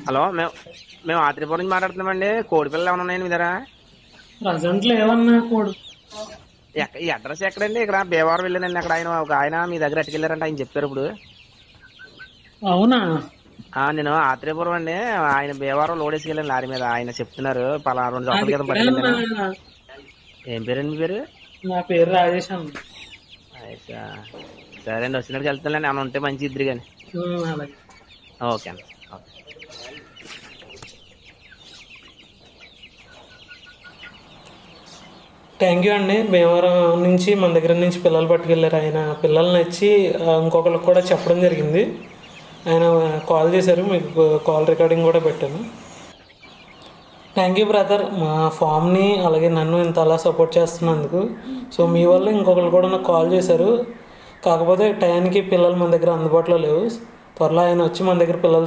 Hello మేము ఆత్రేయపురం నుంచి మాట్లాడుతున్నామండి. కోడి పిల్లలు ఏమైనా ఉన్నాయండి మీ దగ్గర? ప్రజెంట్ లేవన్నా కోడి. ఈ అడ్రస్ ఎక్కడండి? ఇక్కడ భీమవరం వెళ్ళానండి. అక్కడ ఒక ఆయన మీ దగ్గర అట్టుకెళ్ళారంట, ఆయన చెప్పారు ఇప్పుడు. అవునా? నేను ఆత్రేయపురం అండి. ఆయన భీమవరం లోడ్ వేసుకెళ్ళాను లారీ మీద. ఆయన చెప్తున్నారు పలానా 2 అది సంవత్సరాల క్రితం ఇక్కడే పట్టుకెళ్ళాను. అన్నా. ఏం పేరండి మీ పేరు? నా పేరు రాజేష్ అన్న. అయ్యా, సరే అండి, వచ్చినట్టుకి వెళ్తానులేండి. ఏమైనా ఉంటే మంచి ఇద్దరు కానీ. అలాగే. ఓకే అండి. ఓకే. థ్యాంక్ యూ అండి. భీమవరం నుంచి మన దగ్గర నుంచి పిల్లలు పట్టుకెళ్ళారు. ఆయన పిల్లల్ని ఇచ్చి ఇంకొకరికి కూడా చెప్పడం జరిగింది. ఆయన కాల్ చేశారు, మీకు కాల్ రికార్డింగ్ కూడా పెట్టాను. థ్యాంక్ యూ బ్రదర్, మా ఫామ్ని అలాగే నన్ను ఇంత అలా సపోర్ట్ చేస్తున్నందుకు. సో మీ వల్ల ఇంకొకరు కూడా నాకు కాల్ చేశారు. కాకపోతే టైంకి పిల్లలు మన దగ్గర అందుబాటులో లేవు. త్వరలో ఆయన వచ్చి మన దగ్గర పిల్లలు